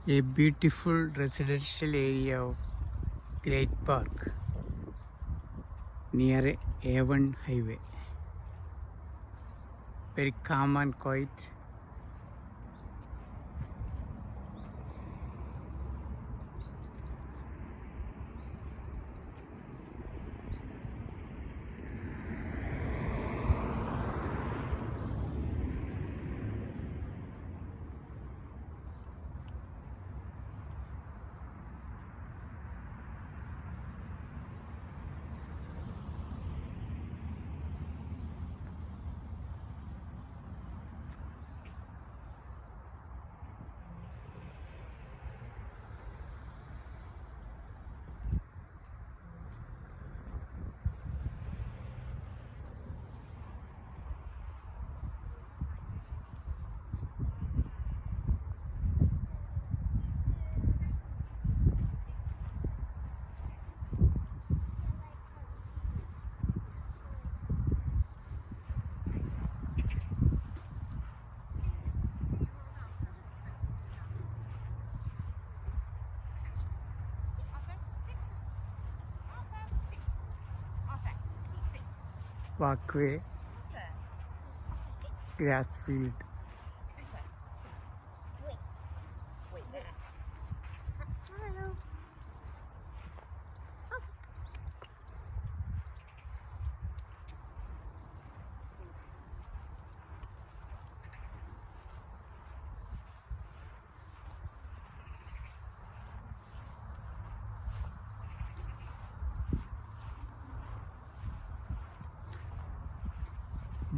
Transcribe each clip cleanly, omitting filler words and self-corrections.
A beautiful residential area of Great Park near A1 highway. Very calm and quiet. Walkway, grass field. Wait there. Smile.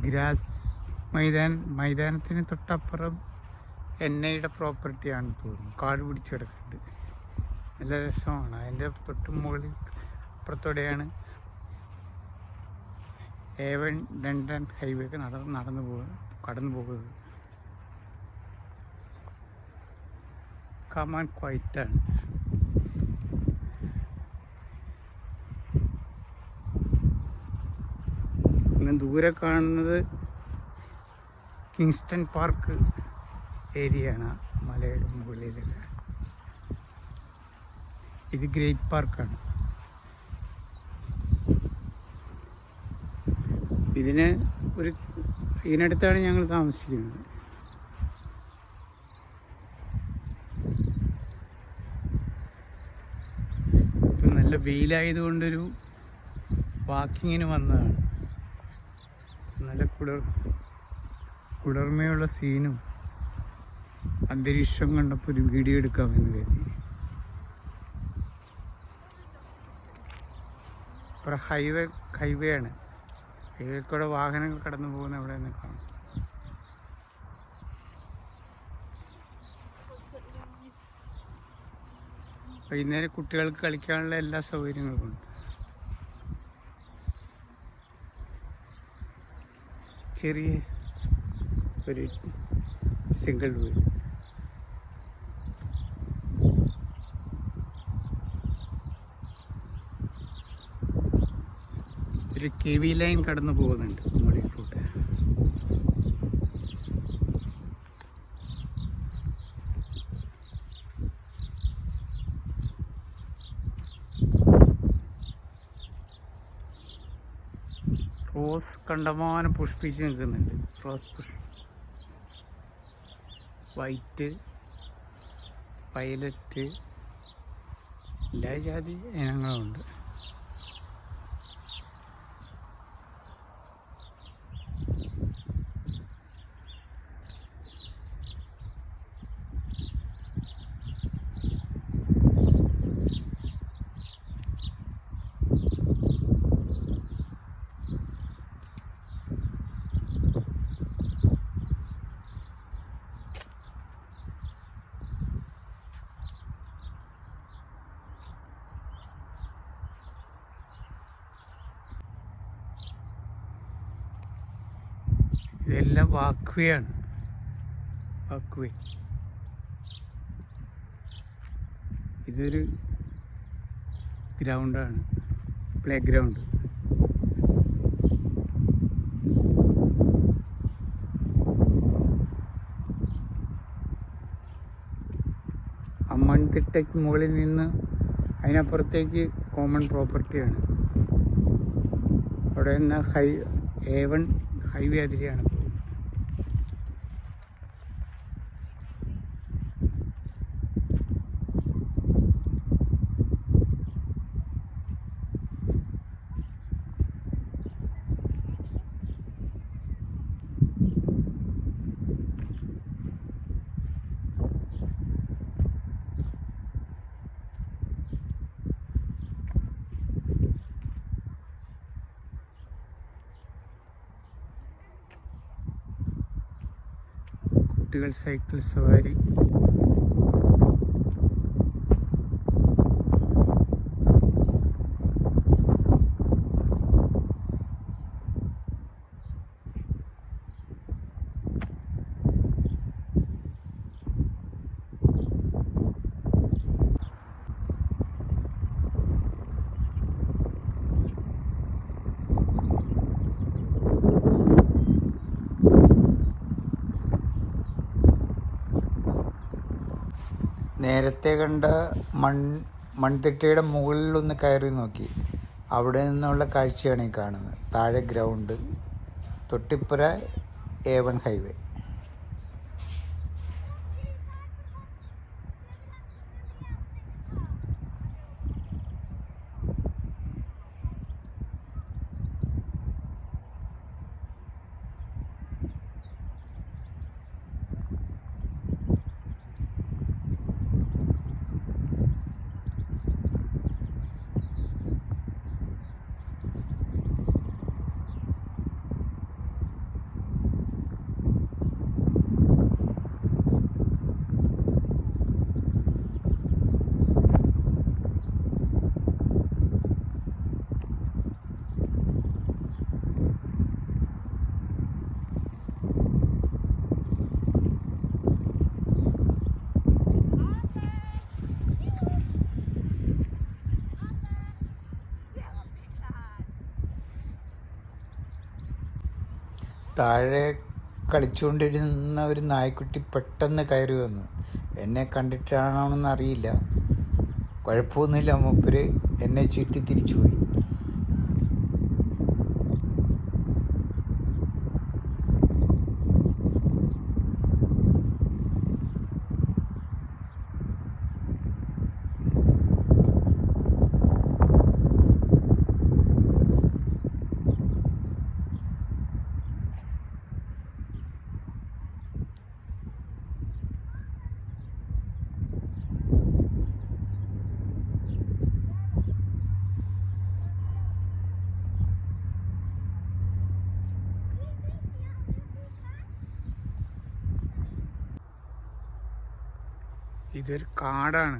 Grass മൈതാനത്തിന് തൊട്ടപ്പുറം എന്നയുടെ പ്രോപ്പർട്ടിയാണ് തോന്നുന്നു. കാട് പിടിച്ച് കിടക്കുന്നുണ്ട്. നല്ല രസമാണ്. അതിൻ്റെ തൊട്ട് മുകളിൽ അപ്പുറത്തോടെയാണ് A1 ലണ്ടൻ ഹൈവേക്ക് കടന്നു പോകുന്നത്. കാം ആൻഡ് ക്വൈറ്റാണ്. ദൂരെ കാണുന്നത് കിങ്സ്റ്റൺ പാർക്ക് ഏരിയയാണ്. മലയുടെ മുകളിൽ ഇത് ഗ്രേറ്റ് പാർക്കാണ്. ഇതിനടുത്താണ് ഞങ്ങൾ താമസിക്കുന്നത്. ഇപ്പം നല്ല വെയിലായതുകൊണ്ടൊരു വാക്കിങ്ങിന് വന്നതാണ്. നല്ല കുളിർമയുള്ള സീനും അന്തരീക്ഷം കണ്ടപ്പോൾ ഒരു വീഡിയോ എടുക്കാമെന്ന് കരുതി. ഇപ്പോൾ ഹൈവേ ആണ്. ഹൈവേ കൂടെ വാഹനങ്ങൾ കടന്നു പോകുന്ന അവിടെ നിന്ന് കാണാം. വൈകുന്നേരം കുട്ടികൾക്ക് കളിക്കാനുള്ള എല്ലാ സൗകര്യങ്ങളും ഉണ്ട്. ചെറിയ ഒരു സിംഗിൾ വീട്. ഒരു KV ലൈൻ കടന്നു പോകുന്നുണ്ട് മുകളിലൂടെ. റോസ് കണ്ടമാനം പുഷ്പിച്ച് നിൽക്കുന്നുണ്ട്. റോസ് വൈറ്റ്, വയലറ്റ്, എല്ലാ ജാതി ഇനങ്ങളുണ്ട്. ഇതെല്ലാം വാക്വേ ആണ്. വാക്വേ ഇതൊരു ഗ്രൗണ്ടാണ്, പ്ലേ ഗ്രൗണ്ട്. ആ മൺതിട്ടയ്ക്ക് മുകളിൽ നിന്ന് അതിനപ്പുറത്തേക്ക് കോമൺ പ്രോപ്പർട്ടിയാണ്. അവിടെ നിന്ന് A1 ഹൈവേ അതിലെയാണ് പോകുന്നത്. കുട്ടികൾ സൈക്കിൾ സവാരി, നേരത്തെ കണ്ട മൺതിട്ടയുടെ മുകളിലൊന്ന് കയറി നോക്കി. അവിടെ നിന്നുള്ള കാഴ്ചയാണ് ഈ കാണുന്നത്. താഴെ ഗ്രൗണ്ട്, തൊട്ടിപ്പുറ A1 ഹൈവേ. താഴെ കളിച്ചുകൊണ്ടിരുന്ന ഒരു നായ്ക്കുട്ടി പെട്ടെന്ന് കയറി വന്നു. എന്നെ കണ്ടിട്ടാണോന്ന് അറിയില്ല. കുഴപ്പമൊന്നുമില്ല, മൂപ്പര് എന്നെ ചുറ്റി തിരിച്ചുപോയി. ഇതൊരു കാടാണ്.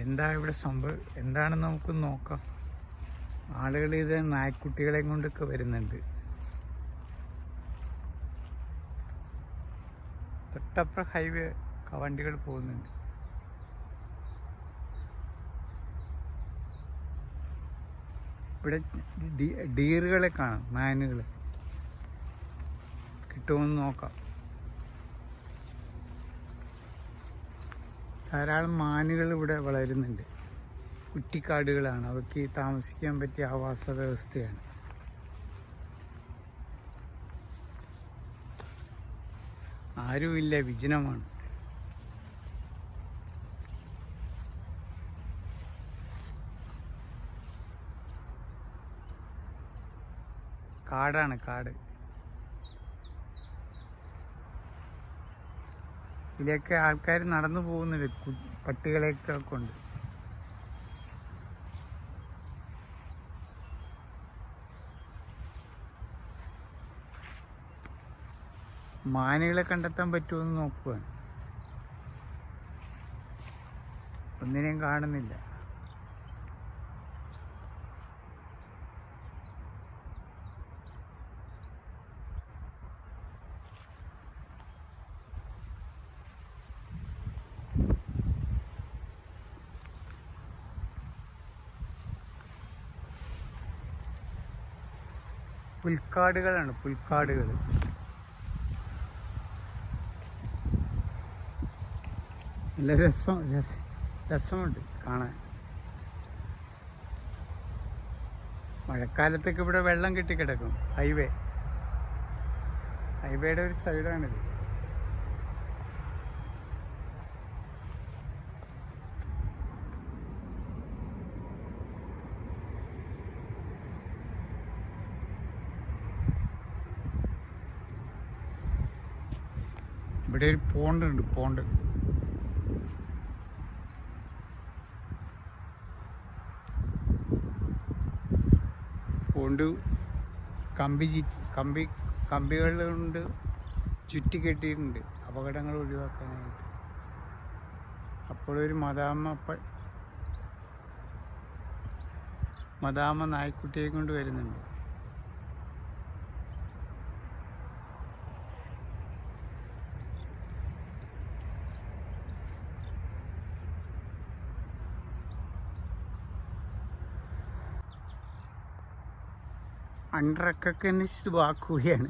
എന്താ ഇവിടെ സംഭവം എന്താണെന്ന് നമുക്ക് നോക്കാം. ആളുകൾ ഇത് നായ്ക്കുട്ടികളെയും കൊണ്ടൊക്കെ വരുന്നുണ്ട്. തൊട്ടപ്പുറം ഹൈവേ വണ്ടികൾ പോകുന്നുണ്ട്. ഇവിടെ ഡീറുകളെ കാണാം, മാനുകൾ കിട്ടുമെന്ന് നോക്കാം. ധാരാളം മാനുകൾ ഇവിടെ വളരുന്നുണ്ട്. കുറ്റിക്കാടുകളാണ്, അവയ്ക്ക് താമസിക്കാൻ പറ്റിയ ആവാസ വ്യവസ്ഥയാണ്. ആരുമില്ല, വിജനമാണ്. കാടാണ്, കാട്. ഇതിലൊക്കെ ആൾക്കാർ നടന്നു പോകുന്നുണ്ട്, പട്ടികളെയൊക്കെ കൊണ്ട്. മാനുകളെ കണ്ടെത്താൻ പറ്റുമെന്ന് നോക്കുകയാണ്. ഒന്നിനെയും കാണുന്നില്ല. പുൽക്കാടുകളാണ്, പുൽക്കാടുകൾ. നല്ല രസമുണ്ട് കാണാൻ. മഴക്കാലത്തൊക്കെ ഇവിടെ വെള്ളം കെട്ടിക്കിടക്കും. ഹൈവേയുടെ ഒരു സൈഡാണിത്. ഇവിടെ ഒരു പോണ്ടുണ്ട്. പോണ്ട് കമ്പികൾ കൊണ്ട് ചുറ്റിക്കെട്ടിയിട്ടുണ്ട് അപകടങ്ങൾ ഒഴിവാക്കാനായിട്ട്. അപ്പോഴൊരു മദാമ നായ്ക്കുട്ടിയെ കൊണ്ട് വരുന്നുണ്ട്. അൺറെക്കഗ്നൈസ്ഡ് വാക്കുകയാണ്.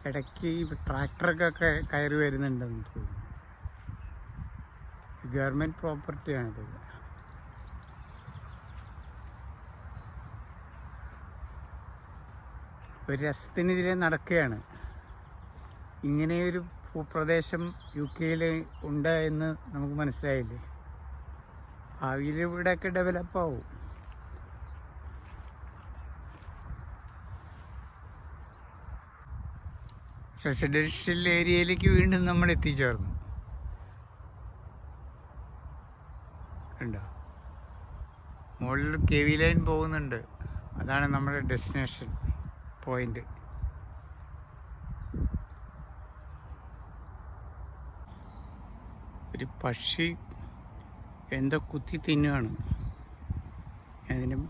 ഇടയ്ക്ക് ഈ ട്രാക്ടറൊക്കെ കയറി വരുന്നുണ്ടെന്ന് തോന്നുന്നു. ഗവൺമെൻറ് പ്രോപ്പർട്ടിയാണിത്. ഒരു രസത്തിനെതിരെ നടക്കുകയാണ്. ഇങ്ങനെയൊരു ഭൂപ്രദേശം UK ഉണ്ട് എന്ന് നമുക്ക് മനസ്സിലായില്ലേ. ഭാവിയിൽ ഇവിടെയൊക്കെ ഡെവലപ്പാവും. റെസിഡൻഷ്യൽ ഏരിയയിലേക്ക് വീണ്ടും നമ്മൾ എത്തിച്ചേർന്നു. കണ്ടോ, മുകളിൽ KV ലൈൻ പോകുന്നുണ്ട്. അതാണ് നമ്മുടെ ഡെസ്റ്റിനേഷൻ പോയിന്റ്. ഒരു പക്ഷി എന്തോ കുത്തി തിന്നുകയാണ്. അതിനും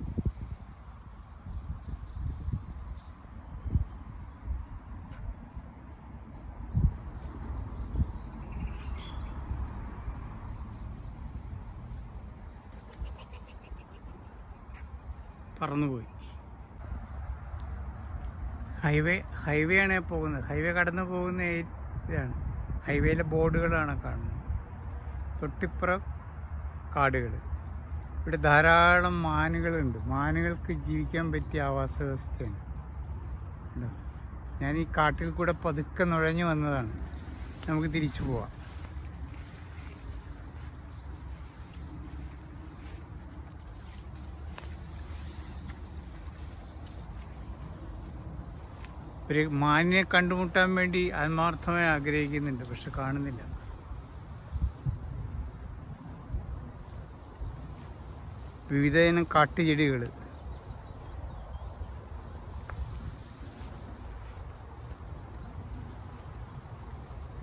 പറന്നുപോയി. ഹൈവേ ആണ് പോകുന്നത്. ഹൈവേ കടന്നു പോകുന്ന ഇതാണ്. ഹൈവേയിലെ ബോർഡുകളാണ് കാണുന്നത്. തൊട്ടിപ്പുറം കാടുകൾ. ഇവിടെ ധാരാളം മാനുകളുണ്ട്. മാനുകൾക്ക് ജീവിക്കാൻ പറ്റിയ ആവാസ വ്യവസ്ഥയാണ്. ഞാൻ ഈ കാട്ടിൽ കൂടെ പതുക്കെ നുഴഞ്ഞു വന്നതാണ്. നമുക്ക് തിരിച്ചു പോവാം. ഒരു മാനിനെ കണ്ടുമുട്ടാൻ വേണ്ടി ആത്മാർത്ഥമായി ആഗ്രഹിക്കുന്നുണ്ട്, പക്ഷെ കാണുന്നില്ല. വിവിധയിനം കാട്ടുചെടികൾ.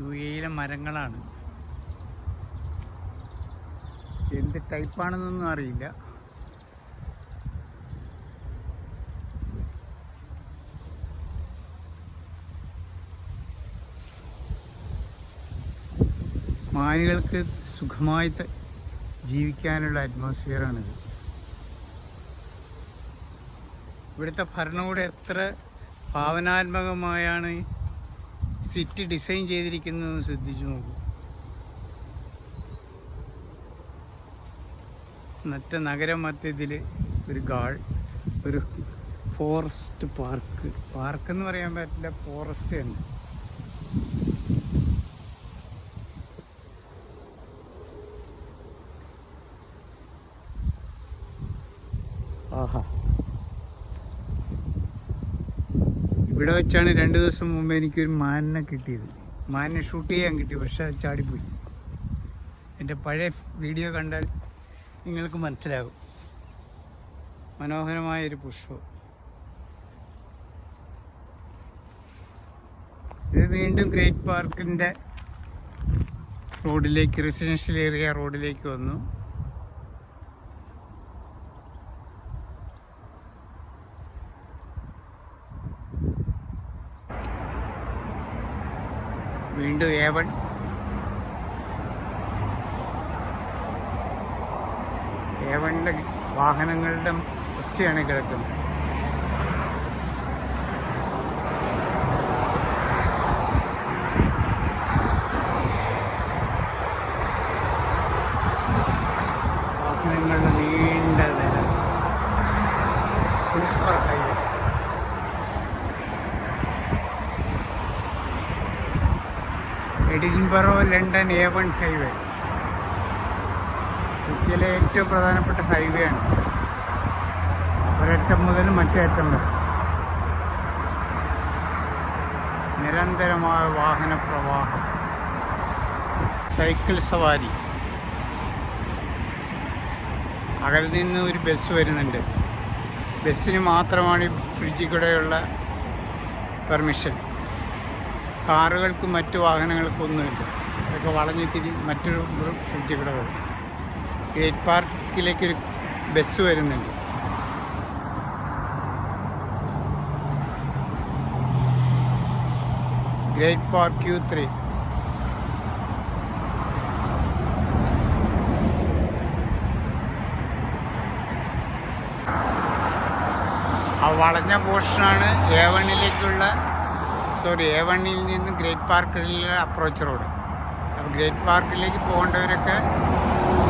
UAE മരങ്ങളാണ്. എന്ത് ടൈപ്പാണെന്നൊന്നും അറിയില്ല. മാനുകൾക്ക് സുഖമായി ജീവിക്കാനുള്ള അറ്റ്മോസ്ഫിയറാണിത്. ഇവിടുത്തെ ഭരണകൂടം എത്ര ഭാവനാത്മകമായാണ് സിറ്റി ഡിസൈൻ ചെയ്തിരിക്കുന്നതെന്ന് ശ്രദ്ധിച്ചു നോക്കൂ. മറ്റേ നഗരമധ്യത്തിൽ ഒരു ഫോറസ്റ്റ് പാർക്കെന്ന് പറയാൻ പറ്റില്ല, ഫോറസ്റ്റ് തന്നെ. ആഹാ, ഇവിടെ വെച്ചാണ് 2 ദിവസം മുമ്പ് എനിക്കൊരു മാനിനെ കിട്ടിയത്. മാനിനെ ഷൂട്ട് ചെയ്യാൻ കിട്ടി, പക്ഷെ അത് ചാടിപ്പോയി. എൻ്റെ പഴയ വീഡിയോ കണ്ടാൽ നിങ്ങൾക്ക് മനസ്സിലാകും. മനോഹരമായൊരു പുഷ്പം. ഇത് വീണ്ടും ഗ്രേറ്റ് പാർക്കിൻ്റെ റോഡിലേക്ക്, റെസിഡൻഷ്യൽ ഏരിയ റോഡിലേക്ക് വന്നു. വീണ്ടും A1 വാഹനങ്ങളുടെ ഒച്ചയാണ് കേൾക്കുന്നത്. എഡിൻബറോ ലണ്ടൻ A1 ഹൈവേ ഇന്ത്യയിലെ ഏറ്റവും പ്രധാനപ്പെട്ട ഹൈവേ ആണ്. ഒരറ്റം മുതൽ മറ്റേ അറ്റം വരെ നിരന്തരമായ വാഹന പ്രവാഹം, സൈക്കിൾ സവാരി. അകലിൽ നിന്ന് ഒരു ബസ് വരുന്നുണ്ട്. ബസ്സിന് മാത്രമാണ് ഈ ഫ്രിഡ്ജിൽ കൂടെയുള്ള പെർമിഷൻ. കാറുകൾക്കും മറ്റു വാഹനങ്ങൾക്കും ഒന്നുമില്ല. അതൊക്കെ വളഞ്ഞു മറ്റൊരു ഫ്രിഡ്ജിൽ കൂടെ വരും. ഗ്രേറ്റ് പാർക്കിലേക്കൊരു ബസ് വരുന്നുണ്ട്. Great park Q3. ആ വളഞ്ഞ പോർഷനാണ് A1ൽ നിന്ന് ഗ്രേറ്റ് പാർക്കിലുള്ള അപ്രോച്ച് റോഡ്. അപ്പോൾ ഗ്രേറ്റ് പാർക്കിലേക്ക് പോകേണ്ടവരൊക്കെ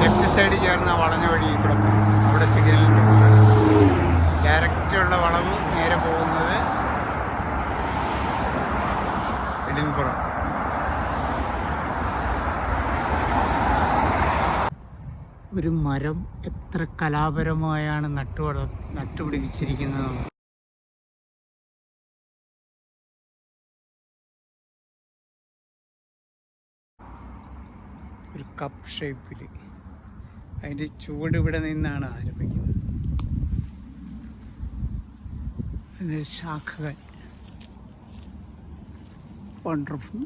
ലെഫ്റ്റ് സൈഡിൽ ചേർന്ന് ആ വളഞ്ഞ വഴി കൂടെ പോകും. അവിടെ സിഗ്നലിൽ ഡയറക്റ്റുള്ള വളവ് നേരെ പോകുന്നത് എഡിൻബറോ. ഒരു മരം എത്ര കലാപരമായാണ് നട്ടുപിടിപ്പിച്ചിരിക്കുന്നത്. ഒരു കപ്പ് ഷേപ്പിൽ അതിൻ്റെ ചൂട് ഇവിടെ നിന്നാണ് ആരംഭിക്കുന്നത്. അതിൻ്റെ ശാഖകൾ വണ്ടർഫുൾ.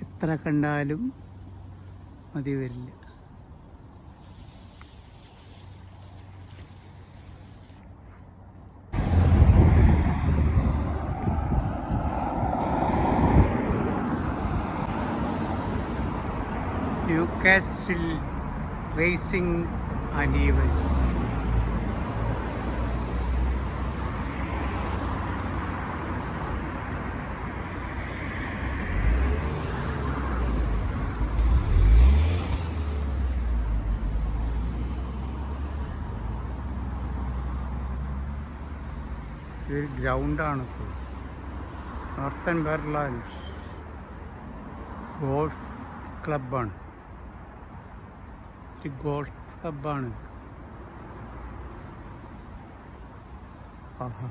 എത്ര കണ്ടാലും മതി വരില്ല. Newcastle racing and events. ഇതൊരു ഗ്രൗണ്ടാണ്. ഇപ്പോൾ നോർത്തൻബെർലാൻഡ് ഗോൾഫ് ക്ലബ്ബാണ്. ഒരു ഗോൾഫ് ക്ലബ്ബാണ്. ആഹാ,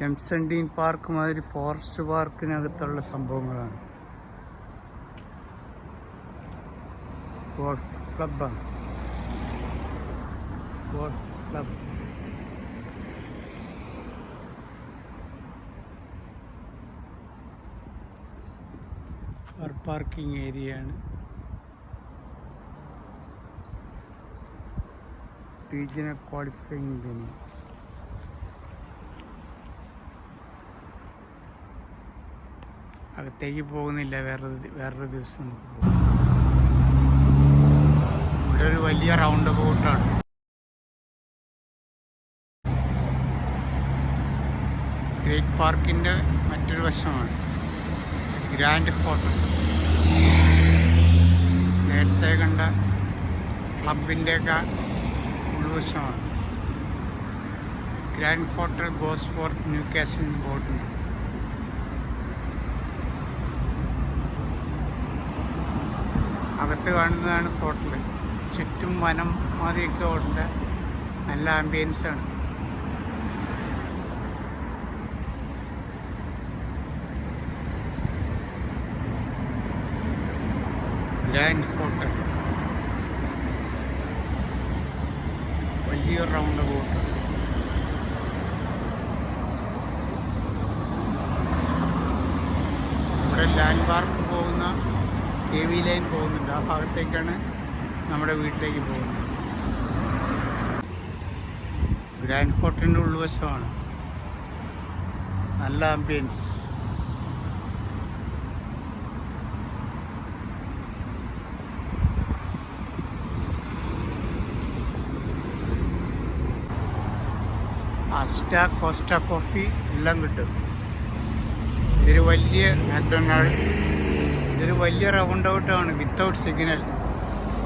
ജംസൺ ഡീൻ പാർക്ക് മാതിരി ഫോറസ്റ്റ് പാർക്കിനകത്തുള്ള സംഭവങ്ങളാണ്. ഗോൾഫ് ക്ലബ്ബാണ്. Golf club. കാർ പാർക്കിംഗ് ഏരിയയാണ്. Regional qualifying venue. അകത്തേക്ക് പോകുന്നില്ല, വേറൊരു ദിവസം നമുക്ക് പോകും. ഇവിടെ ഒരു വലിയ റൗണ്ട് അബൌട്ടാണ്. ഗ്രേറ്റ് പാർക്കിൻ്റെ മറ്റൊരു വശമാണ് ഗ്രാൻഡ് ഹോട്ടൽ. നേരത്തെ കണ്ട ക്ലബിൻ്റെയൊക്കെ ഉൾവശമാണ്. ഗ്രാൻഡ് ഹോട്ടൽ ഗോസ്പോർട്ട് ന്യൂകാസിൽ ബോർഡുണ്ട്. അകത്ത് കാണുന്നതാണ് ഹോട്ടൽ. ചുറ്റും വനം മാതിരിയൊക്കെ ഉണ്ട്. നല്ല ആംബിയൻസാണ്. ഗ്രാൻഡ് ഹോട്ടൽ വലിയൊരു റൗണ്ട് അബൌട്ട്. ഇവിടെ ലാൻഡ് പാർക്ക് പോകുന്ന KV ലൈൻ പോകുന്നുണ്ട്. ആ ഭാഗത്തേക്കാണ് നമ്മുടെ വീട്ടിലേക്ക് പോകുന്നത്. ഗ്രാൻഡ് ഹോട്ടലിൻ്റെ ഉൾവശമാണ്. നല്ല ആംബിയൻസ്. അസ്റ്റ കോസ്റ്റ കോഫി എല്ലാം കിട്ടും. ഇതൊരു വലിയ മാക്ഡൊണാൾഡ്. ഇതൊരു വലിയ റൗണ്ട് ഔട്ടാണ് വിത്തൗട്ട് സിഗ്നൽ.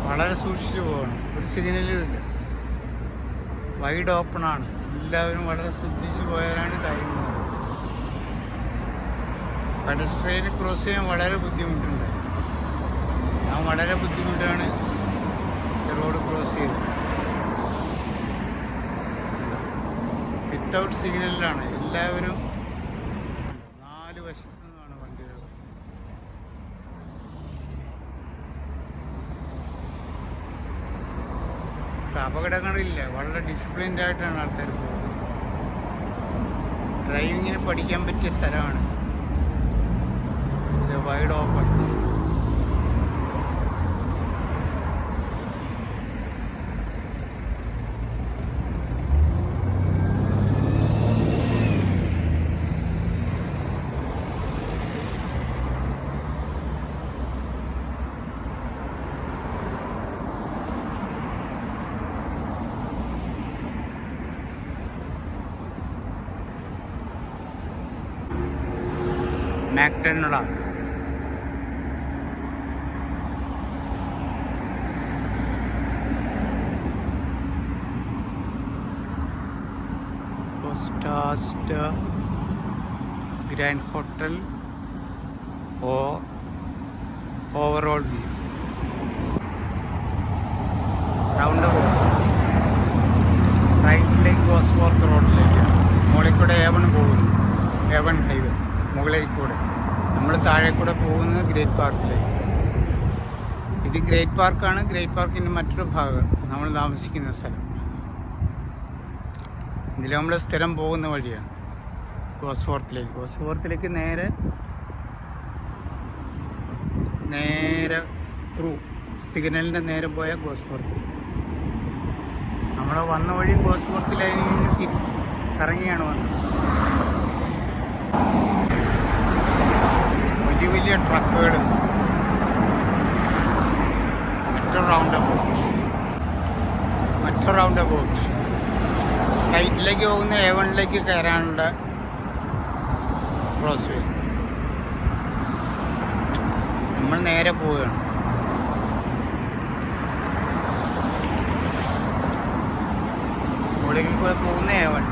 വളരെ സൂക്ഷിച്ചു പോകണം. ഒരു സിഗ്നലും ഇല്ല, വൈഡ് ഓപ്പണാണ്. എല്ലാവരും വളരെ ശ്രദ്ധിച്ചു പോയാലാണ് കാര്യങ്ങൾ. പെഡസ്ട്രിയൻ ക്രോസ് ചെയ്യാൻ വളരെ ബുദ്ധിമുട്ടുണ്ട്. ഞാൻ വളരെ ബുദ്ധിമുട്ടാണ് റോഡ് ക്രോസ് ചെയ്തത്. വിത്തൗട്ട് സിഗ്നലിലാണ് എല്ലാവരും. 4 വശത്തു നിന്നാണ് വണ്ടികൾ. അപകടങ്ങളില്ല, വളരെ ഡിസിപ്ലിൻഡ് ആയിട്ടാണ് ആൾക്കാർ പോകുന്നത്. ഡ്രൈവിങ്ങിന് പഠിക്കാൻ പറ്റിയ സ്ഥലമാണ്. Wide open. McDonald. Costa Grand Hotel or overall view. Roundabout. റൈറ്റിലേക്ക് ഗോസ്ഫോർത്ത് റോഡിലേക്ക് മുകളിൽ കൂടെ A1 പോകുന്നു. A1 ഹൈവേ മുകളിൽ കൂടെ. നമ്മൾ താഴെ കൂടെ പോകുന്നത് ഗ്രേറ്റ് പാർക്കിലേക്ക്. ഇത് ഗ്രേറ്റ് പാർക്കാണ്. ഗ്രേറ്റ് പാർക്കിൻ്റെ മറ്റൊരു ഭാഗം നമ്മൾ താമസിക്കുന്ന സ്ഥലം. ഇതിൽ നമ്മൾ സ്ഥിരം പോകുന്ന വഴിയാണ് ഗോസ്ഫോർത്തിലേക്ക്. ഗോസ്ഫോർത്തിലേക്ക് നേരെ ത്രൂ സിഗ്നലിൻ്റെ നേരെ പോയ ഗോസ്ഫോർത്ത്. നമ്മൾ വന്ന വഴി ഗോസ്ഫോർത്ത് ലൈനിൽ നിന്ന് കറങ്ങിയാണ് വന്നത്. വലിയ വലിയ ട്രക്കുകൾ. മറ്റൊരു റൗണ്ട് അബൌട്ട് റൈറ്റിലേക്ക് പോകുന്ന A1ലേക്ക് കയറാനുള്ള ക്രോസ് വേ. നമ്മൾ നേരെ പോവുകയാണ്. മുകളിൽ പോയി പോകുന്ന A1.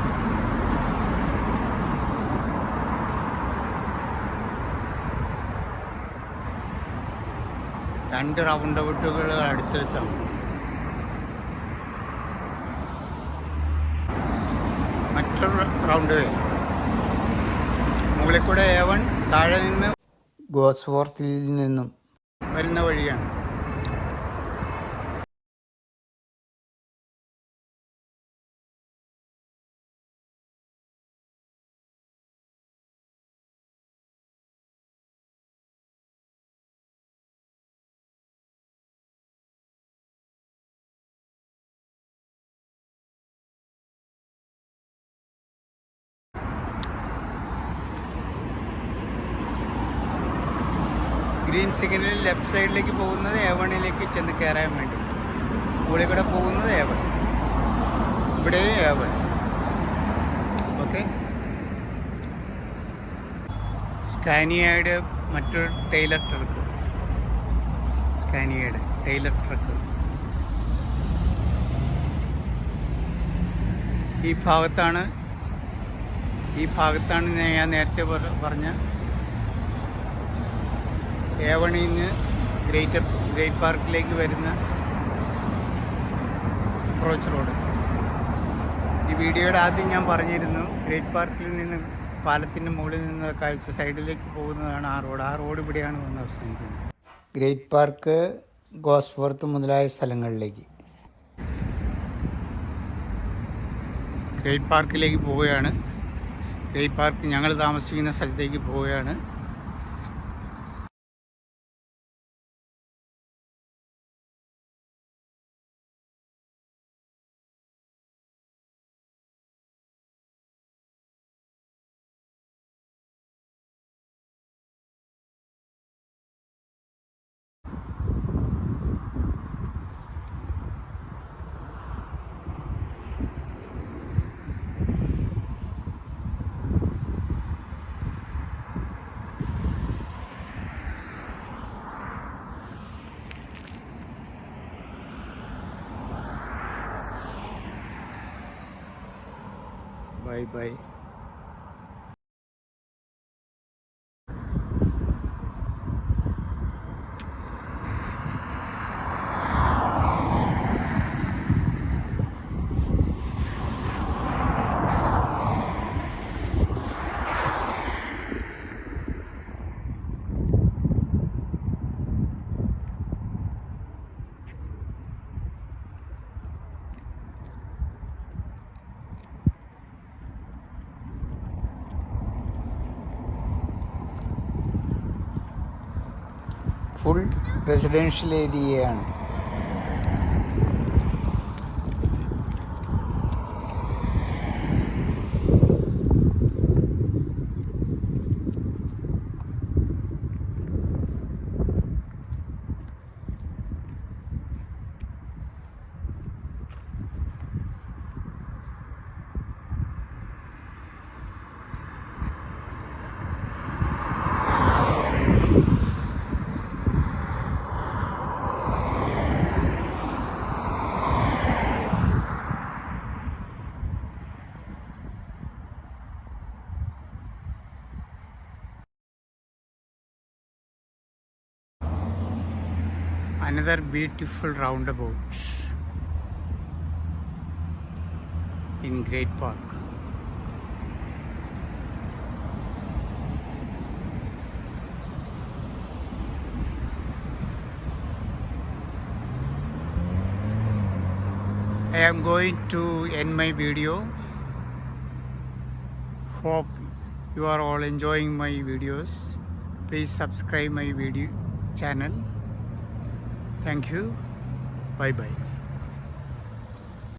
രണ്ട് റൗണ്ട് അബൌട്ടുകൾ അടുത്തെടുത്താണ്. മറ്റൊരു റൗണ്ട് വേ. മുകളിൽ കൂടെ A1, താഴെ നിന്ന് ഗോസ്ഫോർത്തിൽ നിന്നും വരുന്ന വഴിയാണ്. ഗ്രീൻ സിഗ്നലിൽ ലെഫ്റ്റ് സൈഡിലേക്ക് പോകുന്നത് A1ലേക്ക് ചെന്ന് കയറാൻ വേണ്ടി. മുകളിൽ കൂടെ പോകുന്നത് A1. ഇവിടെ A1. ഓക്കെ. സ്കാനിയയുടെ മറ്റൊരു ടൈലർ ട്രക്ക്. സ്കാനിയയുടെ ടൈലർ ട്രക്ക് ഈ ഭാഗത്താണ് ഞാൻ നേരത്തെ പറഞ്ഞ A1ൽ നിന്ന് ഗ്രേറ്റ് പാർക്കിലേക്ക് വരുന്ന അപ്രോച്ച് റോഡ്. ഈ വീഡിയോയുടെ ആദ്യം ഞാൻ പറഞ്ഞിരുന്നു, ഗ്രേറ്റ് പാർക്കിൽ നിന്ന് പാലത്തിൻ്റെ മുകളിൽ നിന്ന് കാഴ്ച സൈഡിലേക്ക് പോകുന്നതാണ് ആ റോഡ്. ആ റോഡ് ഇവിടെയാണ് വന്ന് അവസാനിക്കുന്നത്. ഗ്രേറ്റ് പാർക്ക്, ഗോസ്ഫോർത്ത് മുതലായ സ്ഥലങ്ങളിലേക്ക്. ഗ്രേറ്റ് പാർക്കിലേക്ക് പോവുകയാണ്. ഗ്രേറ്റ് പാർക്ക് ഞങ്ങൾ താമസിക്കുന്ന സ്ഥലത്തേക്ക് പോവുകയാണ്. Bye bye. ഫുൾ റെസിഡൻഷ്യൽ ഏരിയയാണ്. Another beautiful roundabout in Great Park. I am going to end my video. Hope you are all enjoying my videos. Please subscribe my video channel. Thank you. Bye bye.